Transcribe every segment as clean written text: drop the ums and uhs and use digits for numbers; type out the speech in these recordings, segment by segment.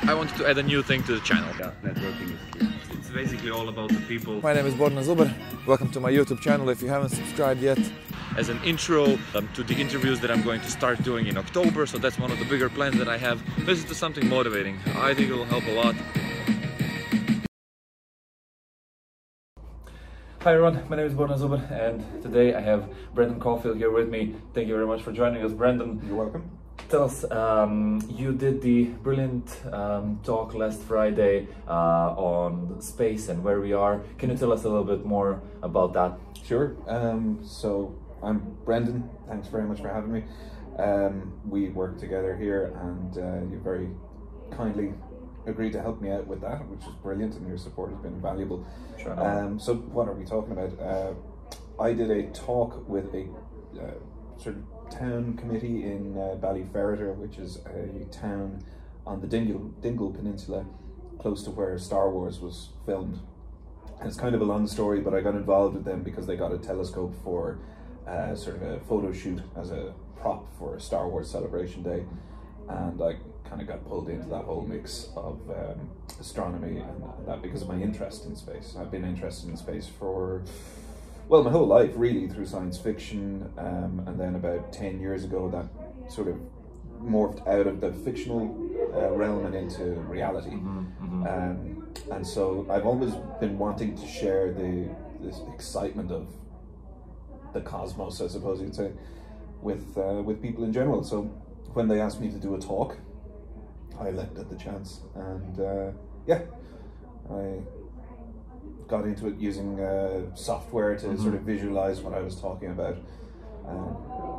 I wanted to add a new thing to the channel. Yeah, networking is key. It's basically all about the people. My name is Borna Zuber. Welcome to my YouTube channel if you haven't subscribed yet. As an intro to the interviews that I'm going to start doing in October, so that's one of the bigger plans that I have. Listen to something motivating. I think it will help a lot. Hi everyone, my name is Borna Zuber and today I have Brendan Caulfield here with me. Thank you very much for joining us, Brendan. You're welcome. Tell us, you did the brilliant talk last Friday on space and where we are. Can you tell us a little bit more about that? Sure. So I'm Brendan. Thanks very much for having me. We work together here and you very kindly agreed to help me out with that, which is brilliant, and your support has been invaluable. Sure. So what are we talking about? I did a talk with a sort of town committee in Ballyferriter, which is a town on the Dingle Peninsula, close to where Star Wars was filmed. And it's kind of a long story, but I got involved with them because they got a telescope for sort of a photo shoot as a prop for Star Wars Celebration Day, and I kind of got pulled into that whole mix of astronomy and that because of my interest in space. I've been interested in space for, well, my whole life really, through science fiction, and then about 10 years ago that sort of morphed out of the fictional realm and into reality. And so I've always been wanting to share this excitement of the cosmos, I suppose you'd say, with people in general. So when they asked me to do a talk, I leapt at the chance, and yeah, I got into it using software to sort of visualize what I was talking about.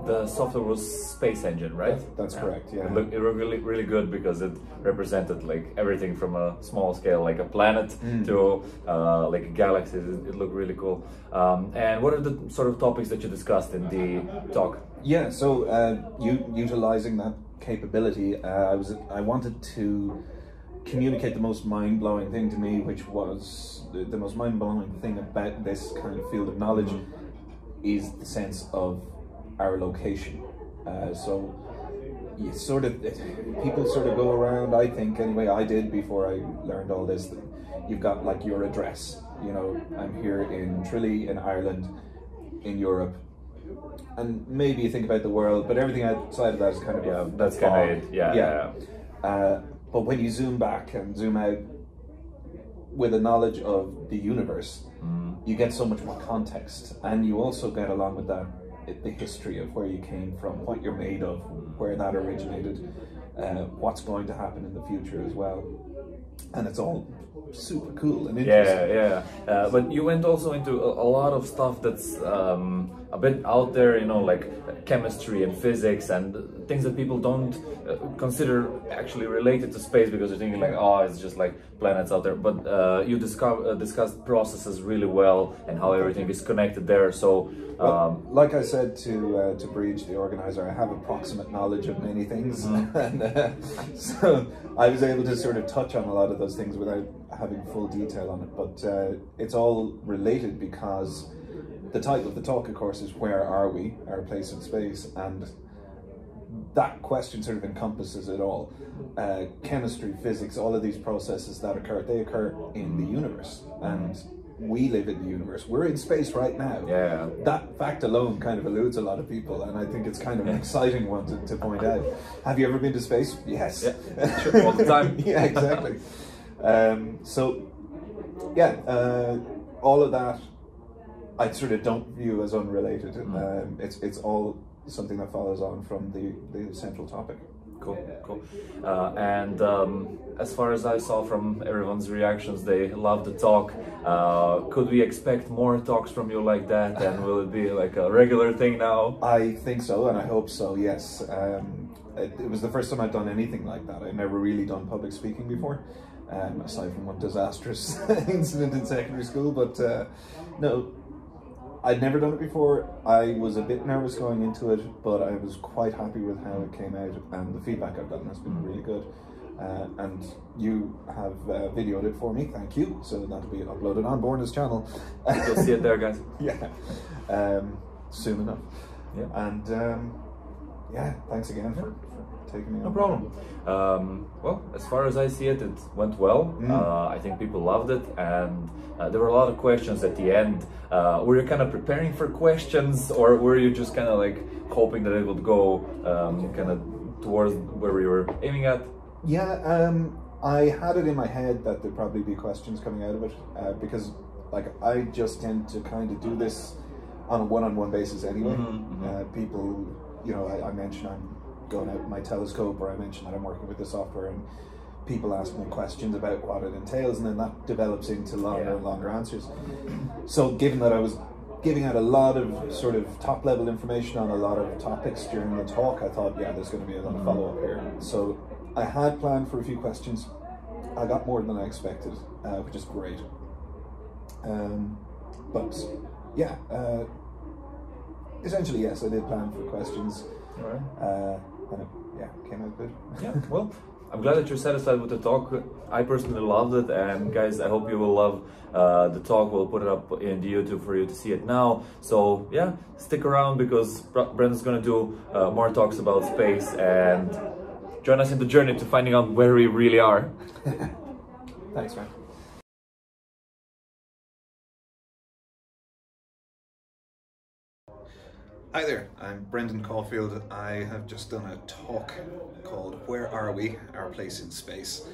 The software was Space Engine, right? That's correct, yeah. It looked really good because it represented like everything from a small scale, like a planet, to like a galaxy. It looked really cool. And what are the sort of topics that you discussed in the talk? Yeah, so utilizing that capability, I wanted to communicate the most mind-blowing thing to me, which was the most mind-blowing thing about this kind of field of knowledge is the sense of our location. So you sort of, people sort of go around, I think anyway, I did before I learned all this, that you've got like your address, you know, I'm here in Tralee in Ireland, in Europe, and maybe you think about the world, but everything outside of that is kind of that's kind of it. Yeah. But when you zoom back and zoom out with a knowledge of the universe, you get so much more context, and you also get along with that the history of where you came from, what you're made of, where that originated, what's going to happen in the future as well, and it's all super cool and interesting. But you went also into a lot of stuff that's a bit out there, you know, like chemistry and physics and things that people don't consider actually related to space, because they're thinking like, oh, it's just like planets out there. But you discussed processes really well and how everything is connected there. So well, like I said to Breach, the organizer, I have approximate knowledge of many things, and so I was able to sort of touch on a lot of those things without having full detail on it. But it's all related because the title of the talk, of course, is "Where Are We? Our Place in Space?" and that question sort of encompasses it all. Chemistry, physics, all of these processes that occur, they occur in the universe, and we live in the universe. We're in space right now. Yeah. That fact alone kind of eludes a lot of people, and I think it's kind of an exciting one to point out. Have you ever been to space? Yes. Yeah, sure, all the time. Yeah, exactly. So, yeah, all of that I sort of don't view as unrelated. It's all something that follows on from the central topic. Cool. And as far as I saw from everyone's reactions, they loved the talk. Could we expect more talks from you like that, and will it be like a regular thing now? I think so, and I hope so, yes. It was the first time I'd done anything like that. I'd never really done public speaking before, aside from one disastrous incident in secondary school, but no, I'd never done it before. I was a bit nervous going into it, but I was quite happy with how it came out, and the feedback I've gotten has been really good. And you have videoed it for me, thank you. So that'll be uploaded on Borna's channel. You'll see it there, guys. Yeah, soon enough. Yeah. And yeah, thanks again for taking me on. No problem. Well, as far as I see it, it went well. I think people loved it, and there were a lot of questions at the end. Were you kind of preparing for questions, or were you just kind of like hoping that it would go kind of towards where we were aiming at? Yeah, I had it in my head that there'd probably be questions coming out of it, because like I just tend to kind of do this on a one-on-one basis anyway. People, you know, I mentioned I'm going out with my telescope, or I mentioned that I'm working with the software, and people ask me questions about what it entails, and then that develops into longer and longer answers. So given that I was giving out a lot of sort of top-level information on a lot of topics during the talk, I thought, yeah, there's going to be a lot of follow-up here. So I had planned for a few questions. I got more than I expected, which is great. But yeah, essentially, yes, I did plan for questions. All right. And it, yeah, came out good. Yeah, well, I'm glad that you're satisfied with the talk. I personally loved it, and guys, I hope you will love the talk. We'll put it up in the YouTube for you to see it now. So yeah, stick around, because Brendan's gonna do more talks about space, and join us in the journey to finding out where we really are. Thanks, man. Hi there, I'm Brendan Caulfield. I have just done a talk called Where Are We? Our Place in Space.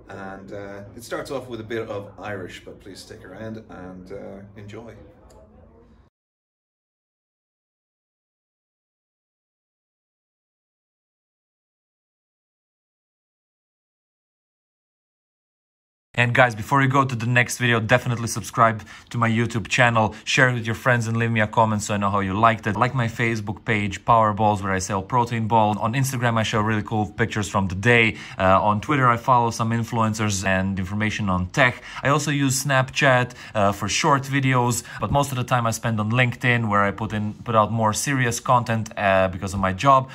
And it starts off with a bit of Irish, but please stick around and enjoy. And guys, before you go to the next video, definitely subscribe to my YouTube channel, share it with your friends, and leave me a comment so I know how you liked it. Like my Facebook page, Power Balls, where I sell protein balls. On Instagram, I show really cool pictures from the day. On Twitter, I follow some influencers and information on tech. I also use Snapchat for short videos, but most of the time I spend on LinkedIn, where I put out more serious content because of my job.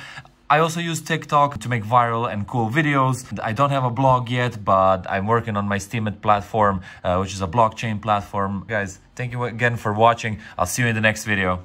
I also use TikTok to make viral and cool videos. I don't have a blog yet, but I'm working on my Steemit platform, which is a blockchain platform. Guys, thank you again for watching. I'll see you in the next video.